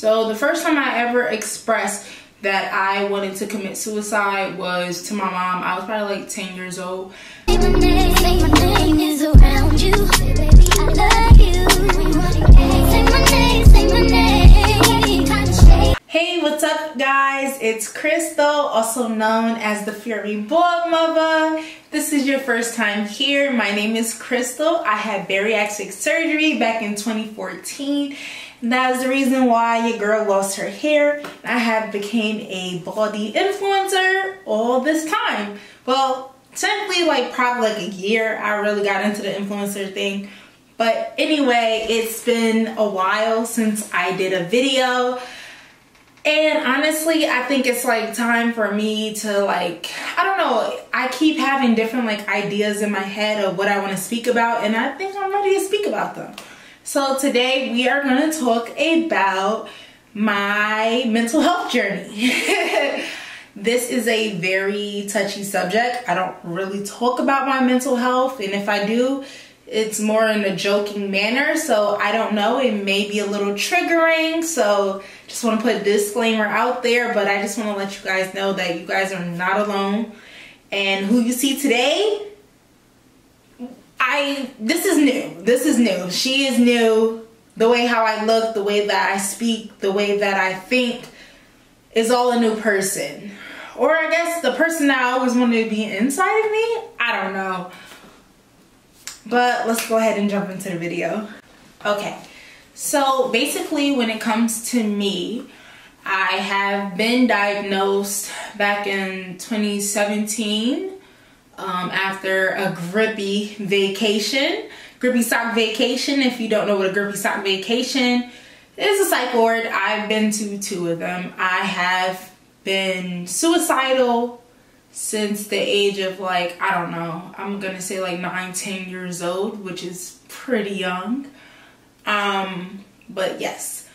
So the first time I ever expressed that I wanted to commit suicide was to my mom. I was probably like 10 years old. Say my name is around you. Baby, I love you. Say my name. Time to stay. Hey, what's up guys? It's Crystal, also known as the Fury Blog Mother. If this is your first time here, my name is Crystal. I had bariatric surgery back in 2014. That is the reason why your girl lost her hair. I have became a baldy influencer all this time. Well, technically like probably like a year I really got into the influencer thing. But anyway, it's been a while since I did a video. And honestly, I think it's like time for me to like, I don't know, I keep having different like ideas in my head of what I want to speak about, and I think I'm ready to speak about them. So today we are going to talk about my mental health journey. This is a very touchy subject. I don't really talk about my mental health, and if I do, it's more in a joking manner, so I don't know, it may be a little triggering, so just want to put a disclaimer out there, but I just want to let you guys know that you guys are not alone. And who you see today, this is new. She is new. The way how I look, the way that I speak, the way that I think is all a new person. Or I guess the person that I always wanted to be inside of me, I don't know. But let's go ahead and jump into the video. Okay, so basically when it comes to me, I have been diagnosed back in 2017 after a grippy vacation. Grippy sock vacation, if you don't know what a grippy sock vacation is, a psych ward. I've been to 2 of them. I have been suicidal since the age of like, I don't know, I'm gonna say like 9-10 years old, which is pretty young. But yes,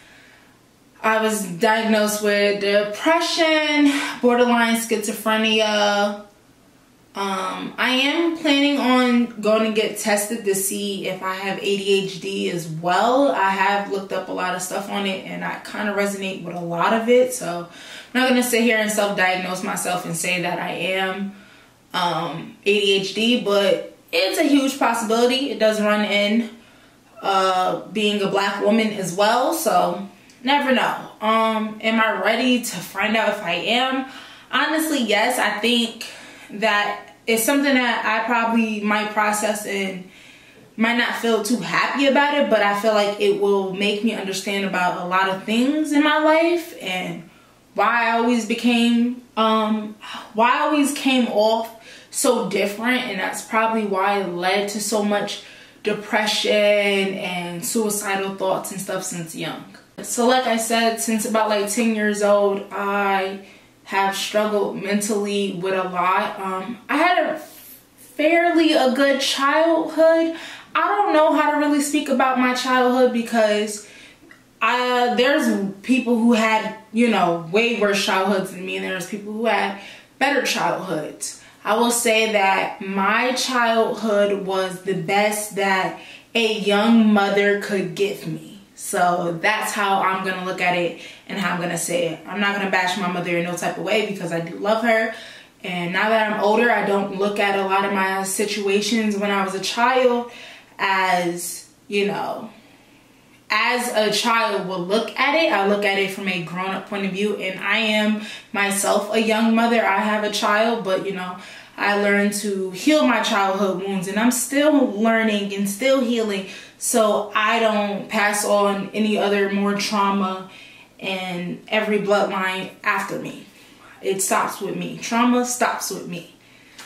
I was diagnosed with depression, borderline schizophrenia. I am planning on going to get tested to see if I have ADHD as well. I have looked up a lot of stuff on it and I kind of resonate with a lot of it, so I'm not going to sit here and self-diagnose myself and say that I am ADHD, but it's a huge possibility. It does run in being a black woman as well, so never know. Am I ready to find out if I am? Honestly, yes. I think that it's something that I probably might process and might not feel too happy about it, but I feel like it will make me understand about a lot of things in my life and why I always came off so different, and that's probably why it led to so much depression and suicidal thoughts and stuff since young. So like I said, since about like 10 years old, I have struggled mentally with a lot. I had a fairly good childhood. I don't know how to really speak about my childhood because there's people who had, you know, way worse childhoods than me, and there's people who had better childhoods. I will say that my childhood was the best that a young mother could give me. So that's how I'm going to look at it and how I'm going to say it. I'm not going to bash my mother in no type of way because I do love her. And now that I'm older, I don't look at a lot of my situations when I was a child as, you know, as a child will look at it. I look at it from a grown-up point of view, and I am myself a young mother. I have a child, but you know, I learned to heal my childhood wounds, and I'm still learning and still healing, so I don't pass on any other more trauma and every bloodline after me. It stops with me. Trauma stops with me.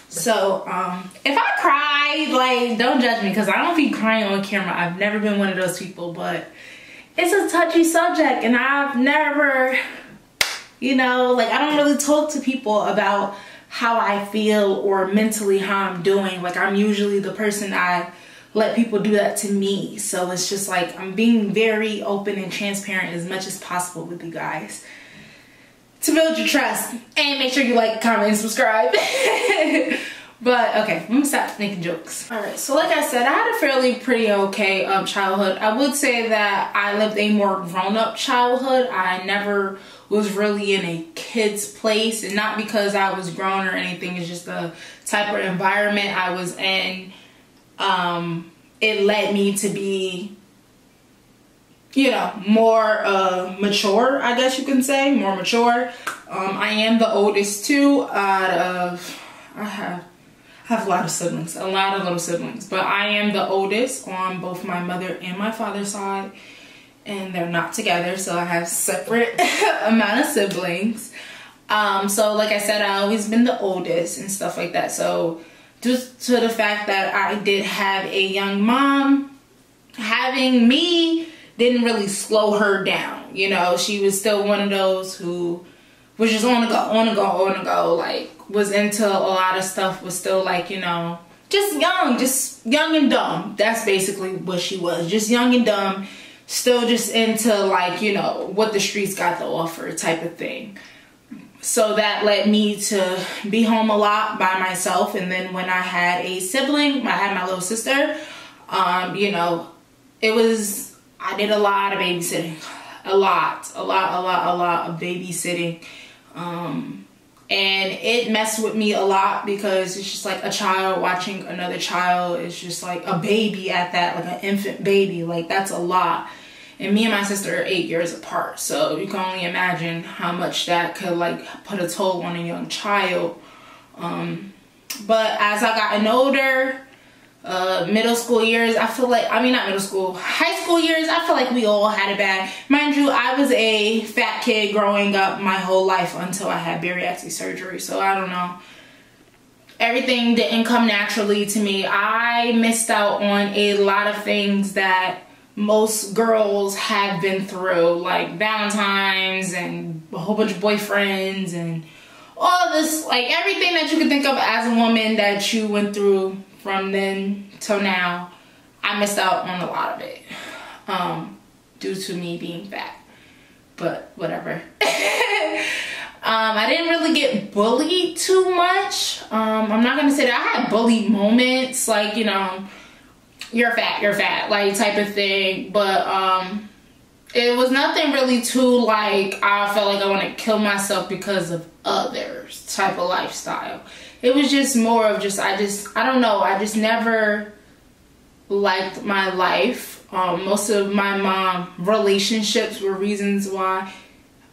So if I cry, like, don't judge me because I don't be crying on camera. I've never been one of those people, but it's a touchy subject, and I've never, you know, like, I don't really talk to people about how I feel or mentally how I'm doing. Like, I'm usually the person I let people do that to me. So it's just like I'm being very open and transparent as much as possible with you guys to build your trust, and make sure you like, comment, and subscribe. But okay, I'm gonna stop making jokes. All right, so like I said, I had a fairly pretty okay childhood. I would say that I lived a more grown-up childhood. I never was really in a kid's place, and not because I was grown or anything. It's just the type of environment I was in. It led me to be, you know, more mature, I guess you can say, more mature. I am the oldest too out of, I have a lot of siblings, a lot of little siblings, but I am the oldest on both my mother and my father's side, and they're not together, so I have separate amount of siblings. So like I said, I always been the oldest and stuff like that. So just to the fact that I did have a young mom, having me didn't really slow her down. You know, she was still one of those who was just on the go, on the go, on the go, like was into a lot of stuff, was still like, you know, just young and dumb. That's basically what she was, just young and dumb, still just into like, you know, what the streets got to offer type of thing. So that led me to be home a lot by myself. And then when I had a sibling, I had my little sister, you know, I did a lot of babysitting, a lot of babysitting. And it messed with me a lot because it's just like a child watching another child. It's just like a baby at that, like an infant baby. Like that's a lot. And me and my sister are 8 years apart. So you can only imagine how much that could like put a toll on a young child. But as I gotten older, middle school years, I feel like, I mean not middle school, high school years, I feel like we all had it bad. Mind you, I was a fat kid growing up my whole life until I had bariatric surgery. So I don't know. Everything didn't come naturally to me. I missed out on a lot of things that most girls have been through, like Valentine's and a whole bunch of boyfriends and all this, like everything that you can think of as a woman that you went through from then till now. I missed out on a lot of it due to me being fat, but whatever. I didn't really get bullied too much. I'm not gonna say that I had bully moments, like, you know, you're fat, like type of thing, but it was nothing really too like I felt like I want to kill myself because of others type of lifestyle. It was just more of just I don't know, I just never liked my life. Most of my mom relationships were reasons why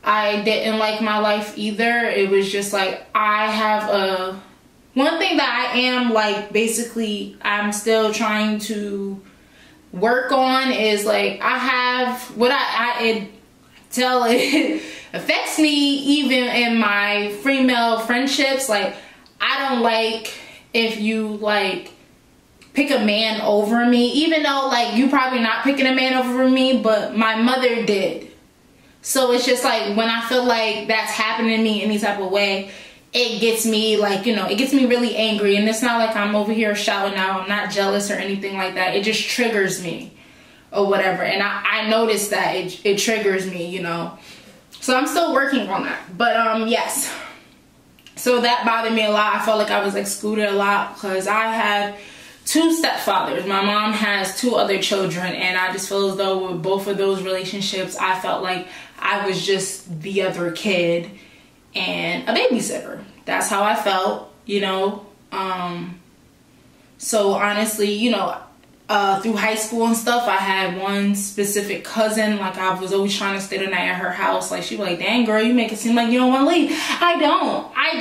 I didn't like my life either. It was just like I have one thing that I am like basically I'm still trying to work on is like I have what it affects me even in my female friendships. Like I don't like if you like pick a man over me, even though like you probably not picking a man over me, but my mother did. So it's just like when I feel like that's happening to me any type of way, it gets me like, you know, it gets me really angry. And it's not like I'm over here shouting out, I'm not jealous or anything like that. It just triggers me or whatever. And I noticed that it triggers me, you know. So I'm still working on that. But yes. So that bothered me a lot. I felt like I was excluded a lot because I have 2 stepfathers. My mom has 2 other children, and I just feel as though with both of those relationships, I felt like I was just the other kid and a babysitter. That's how I felt, you know. So honestly, you know, through high school and stuff, I had one specific cousin, like I was always trying to stay the night at her house. Like she was like, dang girl, you make it seem like you don't want to leave. I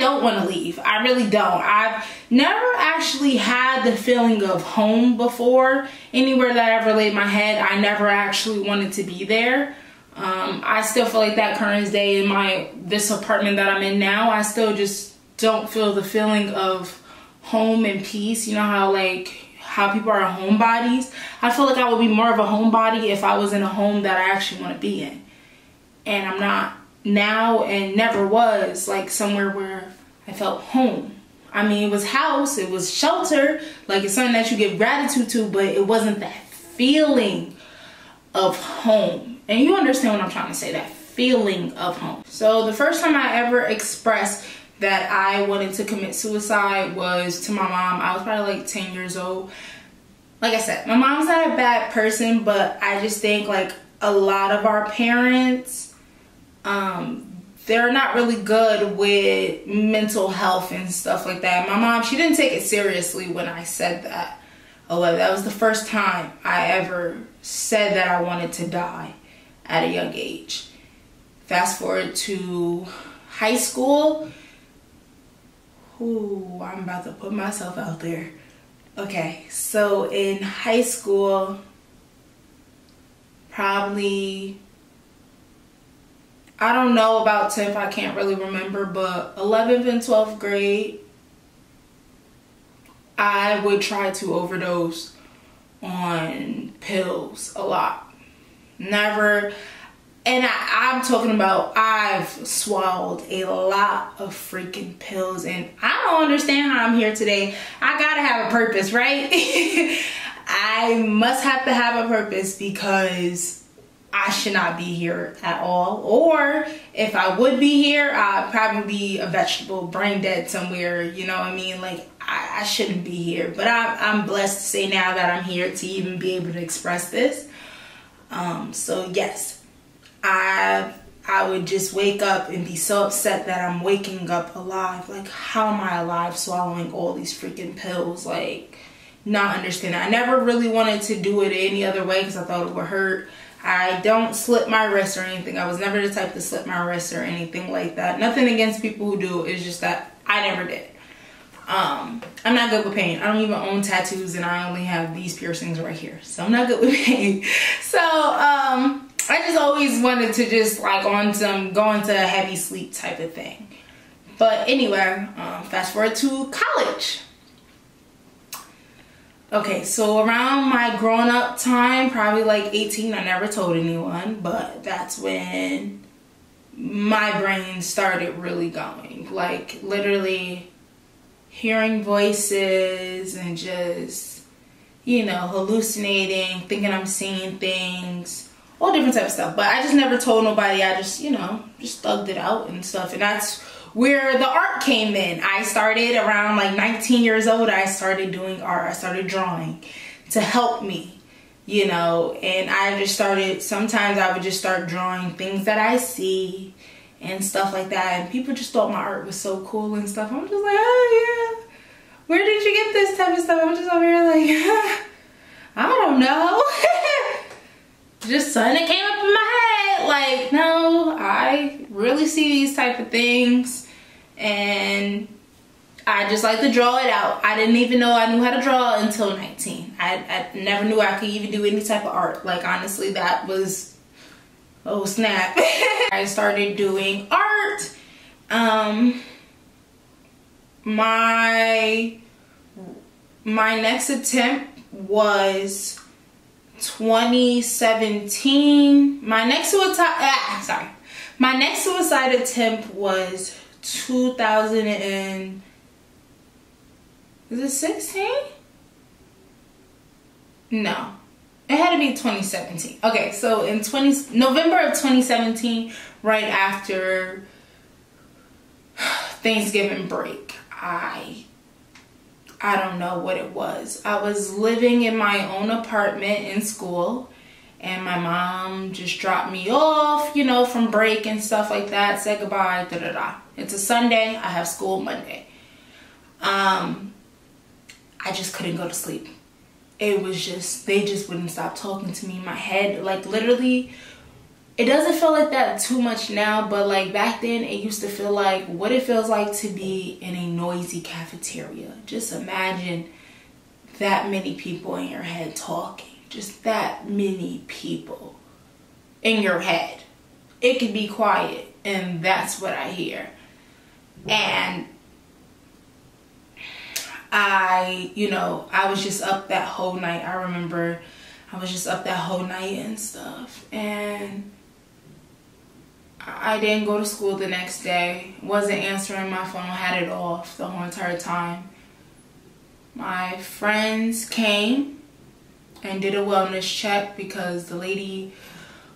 don't want to leave. I really don't. I've never actually had the feeling of home before. Anywhere that I ever laid my head, I never actually wanted to be there. I still feel like that current day in this apartment that I'm in now, I still just don't feel the feeling of home and peace. You know how people are homebodies? I feel like I would be more of a homebody if I was in a home that I actually want to be in. And I'm not now and never was like somewhere where I felt home. I mean, it was house, it was shelter, like it's something that you give gratitude to, but it wasn't that feeling of home. And you understand what I'm trying to say, that feeling of home. So the first time I ever expressed that I wanted to commit suicide was to my mom. I was probably like 10 years old. Like I said, my mom's not a bad person, but I just think like a lot of our parents, they're not really good with mental health and stuff like that. My mom, she didn't take it seriously when I said that. Oh, that was the first time I ever said that I wanted to die at a young age. Fast forward to high school. Ooh, I'm about to put myself out there. Okay, so in high school, probably, I don't know about 10th, I can't really remember, but 11th and 12th grade, I would try to overdose on pills a lot. Never. And I'm talking about, I've swallowed a lot of freaking pills, and I don't understand how I'm here today. I gotta have a purpose, right? I must have to have a purpose, because I should not be here at all. Or if I would be here, I'd probably be a vegetable, brain dead somewhere, you know what I mean? Like, I shouldn't be here. But I'm blessed to say now that I'm here to even be able to express this. So yes. I would just wake up and be so upset that I'm waking up alive. Like, how am I alive swallowing all these freaking pills? Like, not understanding. I never really wanted to do it any other way because I thought it would hurt. I don't slip my wrist or anything. I was never the type to slip my wrist or anything like that. Nothing against people who do. It's just that I never did. I'm not good with pain. I don't even own tattoos, and I only have these piercings right here. So I'm not good with pain. So, I just always wanted to just like go into a heavy sleep type of thing. But anyway, fast forward to college. Okay, so around my grown up time, probably like 18, I never told anyone, but that's when my brain started really going. Like, literally hearing voices and just, you know, hallucinating, thinking I'm seeing things. All different type of stuff, but I just never told nobody. I just, you know, just thugged it out and stuff. And that's where the art came in. I started around like 19 years old. I started doing art. I started drawing to help me, you know. And I just started, sometimes I would just start drawing things that I see and stuff like that. And people just thought my art was so cool and stuff. I'm just like, oh yeah, where did you get this type of stuff? I'm just over here like, I don't know. Just something that came up in my head. Like, no, I really see these type of things, and I just like to draw it out. I didn't even know I knew how to draw until 19. I never knew I could even do any type of art. Like, honestly, that was, oh snap. I started doing art. My next attempt was 2017. My next suicide attempt was 2016? No, it had to be 2017. Okay, so in November of 2017, right after Thanksgiving break, I don't know what it was. I was living in my own apartment in school, and my mom just dropped me off, you know, from break and stuff like that, said goodbye, da-da-da. It's a Sunday, I have school Monday. I just couldn't go to sleep. It was just, they just wouldn't stop talking to me in my head. Like, literally, it doesn't feel like that too much now, but like back then it used to feel like what it feels like to be in a noisy cafeteria. Just imagine that many people in your head talking. Just that many people in your head. It could be quiet, and that's what I hear. And I was just up that whole night. I remember I was just up that whole night and stuff, and I didn't go to school the next day. Wasn't answering my phone, had it off the whole entire time. My friends came and did a wellness check, because the lady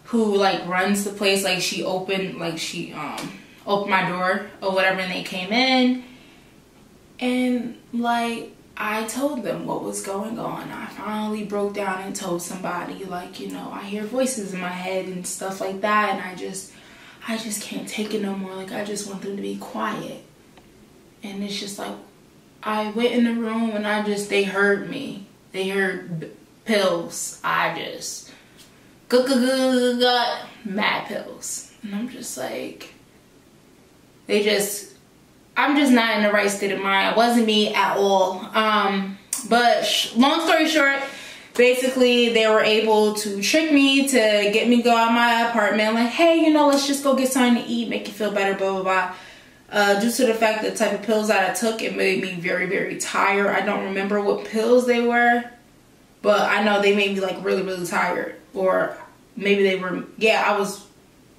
who like runs the place, like she opened my door or whatever, and they came in, and like, I told them what was going on. I finally broke down and told somebody, like, you know, I hear voices in my head and stuff like that, and I just can't take it no more. Like, I just want them to be quiet. And it's just like, I went in the room and they heard me. They heard pills. I just got mad pills. And I'm just like, I'm just not in the right state of mind. It wasn't me at all. But long story short, basically they were able to trick me to get me to go out of my apartment. Like, hey, you know, let's just go get something to eat, make you feel better, blah, blah, blah. Due to the fact that the type of pills that I took, it made me very, very tired. I don't remember what pills they were, but I know they made me like really, really tired. Or maybe they were, yeah, I was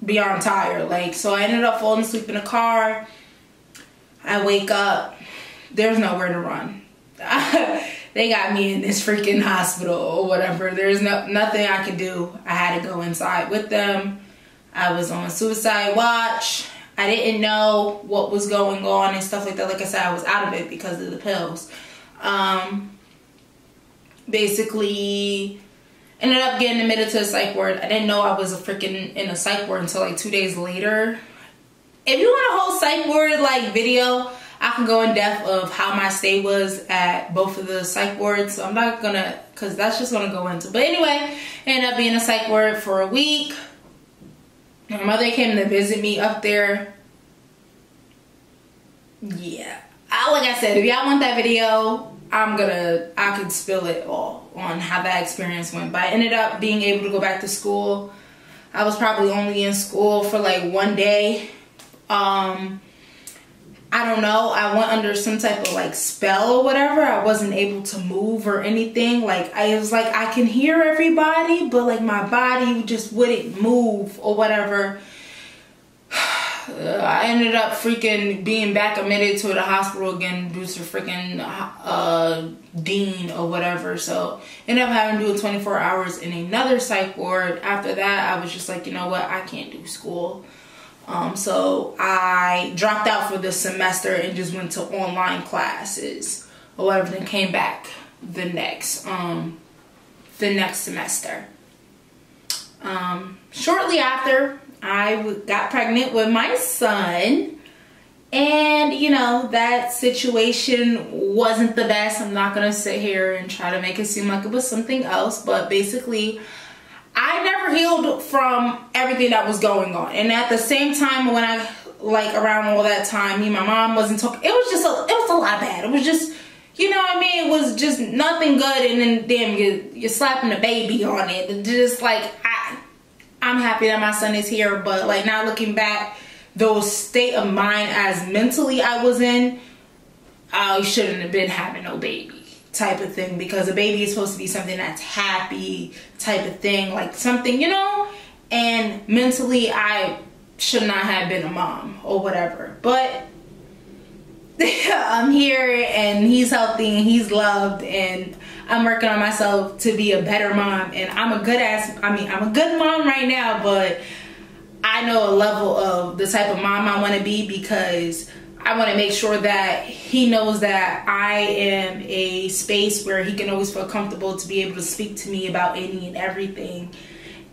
beyond tired. Like, so I ended up falling asleep in the car. I wake up, there's nowhere to run. They got me in this freaking hospital or whatever. There's nothing I could do. I had to go inside with them. I was on suicide watch. I didn't know what was going on and stuff like that. Like I said, I was out of it because of the pills. Basically, ended up getting admitted to a psych ward. I didn't know I was in a psych ward until like 2 days later. If you want a whole psych ward like video, I can go in depth of how my stay was at both of the psych wards. So I'm not gonna, cause that's just gonna go into. But anyway, ended up being in a psych ward for a week. My mother came to visit me up there. Yeah, like I said, if y'all want that video, I could spill it all on how that experience went. But I ended up being able to go back to school. I was probably only in school for like 1 day. I don't know, I went under some type of like spell or whatever. I wasn't able to move or anything. Like, I was like, I can hear everybody, but like my body just wouldn't move or whatever. I ended up freaking being back admitted to the hospital again due to freaking dean or whatever. So ended up having to do 24 hours in another psych ward. After that, I was just like, you know what, I can't do school. So I dropped out for the semester and just went to online classes or whatever, then came back the next semester. Shortly after, I got pregnant with my son, and you know, that situation wasn't the best. I'm not gonna sit here and try to make it seem like it was something else, but basically I never healed from everything that was going on. And at the same time, when I, like, around all that time, me and my mom wasn't talking. It was a lot bad. It was just, you know what I mean? It was just nothing good. And then, damn, you're slapping a baby on it. And just, like, I'm happy that my son is here. But, like, now looking back, those state of mind as mentally I was in, I shouldn't have been having no baby type of thing, because a baby is supposed to be something that's happy type of thing, like something, you know, and mentally I should not have been a mom or whatever. But I'm here and he's healthy and he's loved, and I'm working on myself to be a better mom. And I'm a good mom right now, but I know a level of the type of mom I want to be, because I want to make sure that he knows that I am a space where he can always feel comfortable to be able to speak to me about any and everything.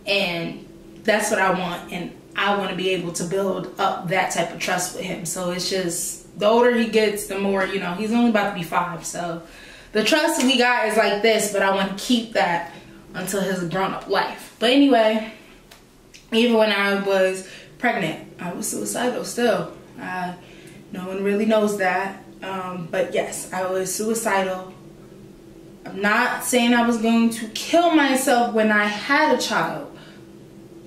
And that's what I want. And I want to be able to build up that type of trust with him. So it's just, the older he gets, the more, you know, he's only about to be 5. So the trust we got is like this, but I want to keep that until his grown-up life. But anyway, even when I was pregnant, I was suicidal still. No one really knows that, but yes, I was suicidal. I'm not saying I was going to kill myself when I had a child,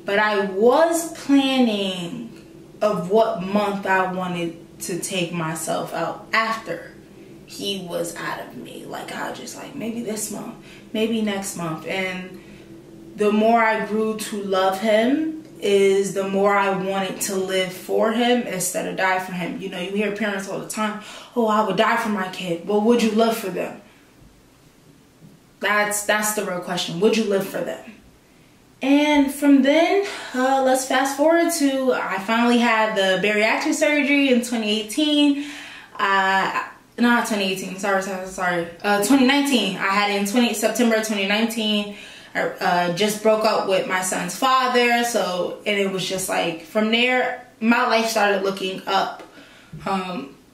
but I was planning of what month I wanted to take myself out after he was out of me. Like, I was just like, maybe this month, maybe next month. And the more I grew to love him, is the more I wanted to live for him instead of die for him. You know, you hear parents all the time, oh, I would die for my kid. Well, would you live for them? That's the real question. Would you live for them? And from then, let's fast forward to, I finally had the bariatric surgery in 2018. Not 2018, sorry. 2019. I had it in September 2019. I just broke up with my son's father. So, and it was just like, from there, my life started looking up.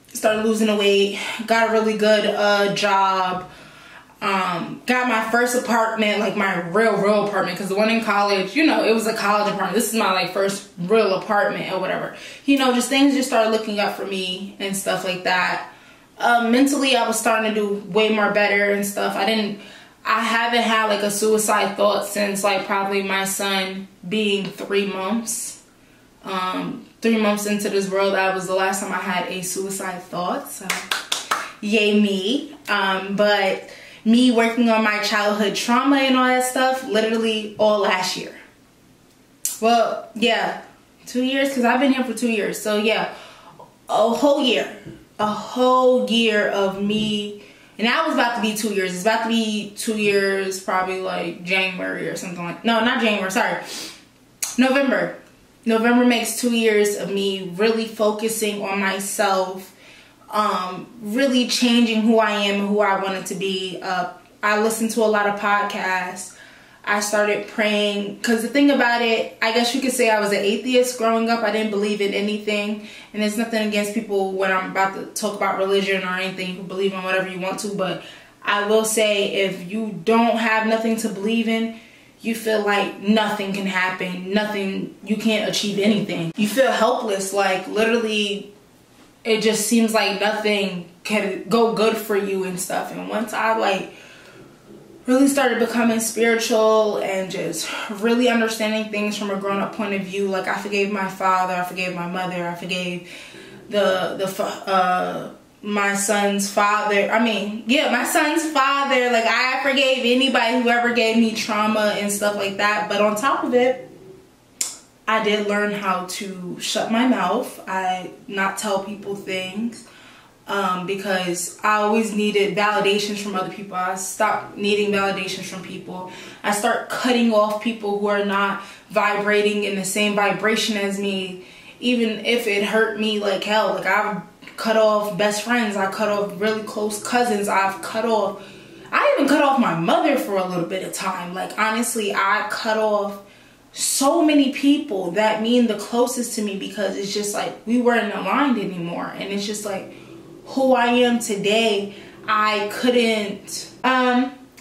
Started losing the weight, got a really good job. Got my first apartment, like my real apartment, because the one in college, you know, it was a college apartment. This is my like first real apartment or whatever. You know, just things just started looking up for me and stuff like that. Mentally, I was starting to do way more better and stuff. I haven't had like a suicide thought since like probably my son being 3 months. 3 months into this world, that was the last time I had a suicide thought. So, yay me. But me working on my childhood trauma and all that stuff, literally all last year. Well, yeah, 2 years, because I've been here for 2 years. So yeah, a whole year of me. And that was about to be 2 years. It's about to be 2 years, probably like January or something like, no, not January, sorry. November. November makes 2 years of me really focusing on myself, really changing who I am and who I wanted to be. I listened to a lot of podcasts. I started praying, because the thing about it, I guess you could say I was an atheist growing up. I didn't believe in anything, and there's nothing against people when I'm about to talk about religion or anything. You can believe in whatever you want to, but I will say, if you don't have nothing to believe in, you feel like nothing can happen, nothing, you can't achieve anything. You feel helpless, like literally it just seems like nothing can go good for you and stuff. And once I like really started becoming spiritual and just really understanding things from a grown-up point of view, like I forgave my father, I forgave my mother, I forgave my son's father. My son's father. Like, I forgave anybody who ever gave me trauma and stuff like that. But on top of it, I did learn how to shut my mouth. I not tell people things, because I always needed validations from other people. I stopped needing validations from people. I start cutting off people who are not vibrating in the same vibration as me, even if it hurt me like hell. Like, I've cut off best friends, I cut off really close cousins, I even cut off my mother for a little bit of time. Like, honestly, I cut off so many people that mean the closest to me, because it's just like we weren't aligned anymore. And it's just like who I am today, I couldn't,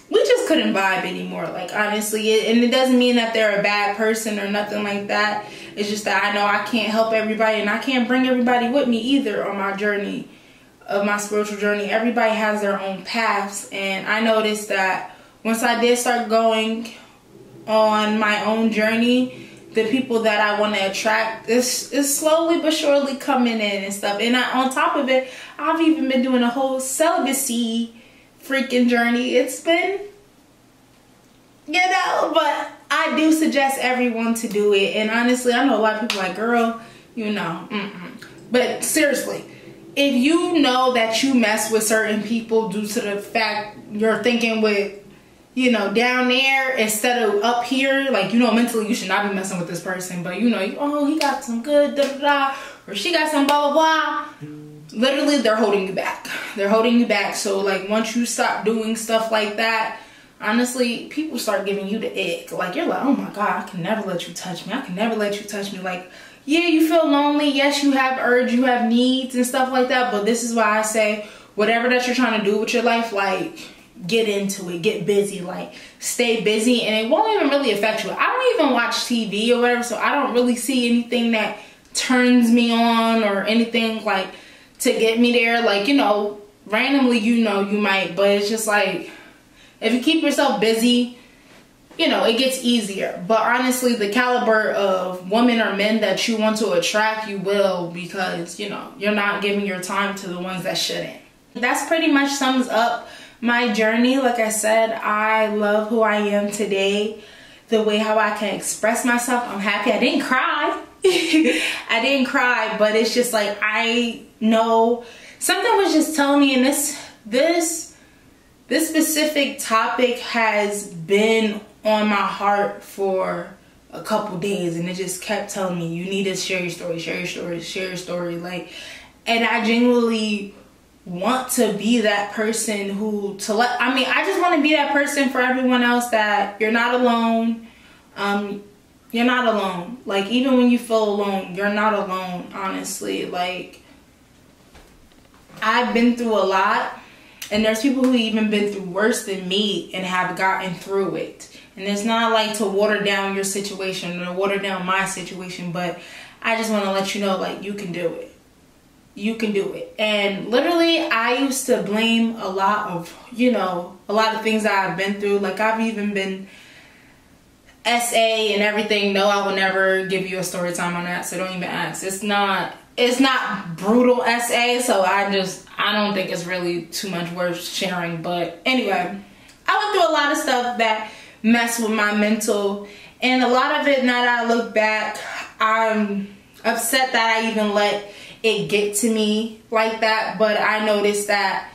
we just couldn't vibe anymore, like, honestly. And it doesn't mean that they're a bad person or nothing like that. It's just that I know I can't help everybody, and I can't bring everybody with me either on my journey, of my spiritual journey. Everybody has their own paths, and I noticed that once I did start going on my own journey, the people that I want to attract is slowly but surely coming in and stuff. And on top of it, I've even been doing a whole celibacy freaking journey. It's been, you know, but I do suggest everyone to do it. And honestly, I know a lot of people like, girl, you know, But seriously, if you know that you mess with certain people due to the fact you're thinking with, you know, down there instead of up here, like, you know, mentally you should not be messing with this person, but you know, oh, he got some good da-da-da, or she got some blah blah blah. Literally, they're holding you back. They're holding you back. So like, once you stop doing stuff like that, honestly, people start giving you the ick. Like, you're like, oh my God, I can never let you touch me. I can never let you touch me. Like, yeah, you feel lonely. Yes, you have urge, you have needs and stuff like that. But this is why I say, whatever that you're trying to do with your life, like, get into it, get busy, like, stay busy, and it won't even really affect you. I don't even watch TV or whatever, so I don't really see anything that turns me on or anything like to get me there. Like, you know, randomly, you know, you might, but it's just like, if you keep yourself busy, you know, it gets easier. But honestly, the caliber of women or men that you want to attract, you will, because, you know, you're not giving your time to the ones that shouldn't. That's pretty much sums up my journey. Like I said, I love who I am today, the way how I can express myself. I'm happy. I didn't cry. I didn't cry, but it's just like, I know something was just telling me, and this specific topic has been on my heart for a couple days, and it just kept telling me, you need to share your story, share your story, share your story. Like, and I genuinely want to be that person who I just want to be that person for everyone else, that you're not alone. You're not alone. Like, even when you feel alone, you're not alone, honestly. Like, I've been through a lot, and there's people who even been through worse than me and have gotten through it. And it's not like to water down your situation or water down my situation, but I just want to let you know, like, you can do it. You can do it. And literally, I used to blame a lot of, you know, a lot of things that I've been through. Like, I've even been SA and everything. No, I will never give you a story time on that, so don't even ask. It's not brutal SA, so I don't think it's really too much worth sharing. But anyway, I went through a lot of stuff that messed with my mental, and a lot of it, now that I look back, I'm upset that I even let it get to me like that. But I noticed that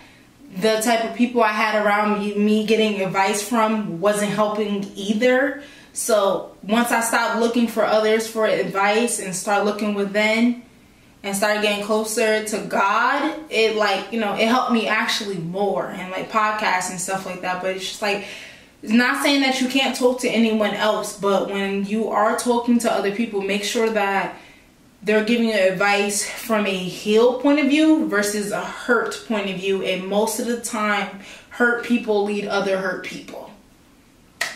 the type of people I had around me getting advice from wasn't helping either. So once I stopped looking for others for advice and start looking within and start getting closer to God, it, like, you know, it helped me actually more, and like podcasts and stuff like that. But it's just like, it's not saying that you can't talk to anyone else, but when you are talking to other people, make sure that they're giving you advice from a healed point of view versus a hurt point of view. And most of the time, hurt people lead other hurt people.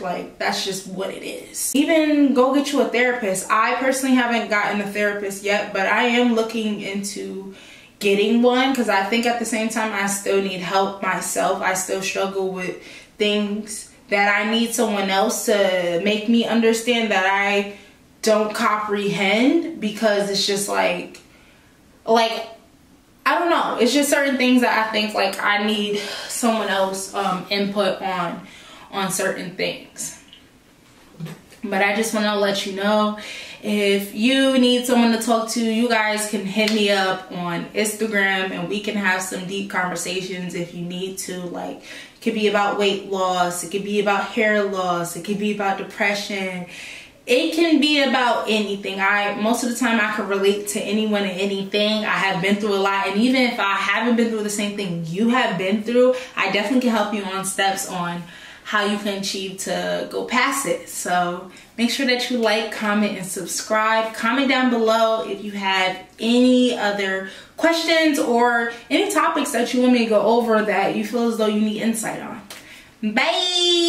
Like, that's just what it is. Even go get you a therapist. I personally haven't gotten a therapist yet, but I am looking into getting one, because I think at the same time I still need help myself. I still struggle with things that I need someone else to make me understand that I don't comprehend, because it's just like I don't know, it's just certain things that I think like I need someone else input on certain things. But I just want to let you know, if you need someone to talk to, you guys can hit me up on Instagram and we can have some deep conversations if you need to. Like, it could be about weight loss, it could be about hair loss, it could be about depression. It can be about anything. Most of the time I can relate to anyone and anything. I have been through a lot, and even if I haven't been through the same thing you have been through, I definitely can help you on steps on how you can achieve to go past it. So make sure that you like, comment, and subscribe. Comment down below if you have any other questions or any topics that you want me to go over that you feel as though you need insight on. Bye!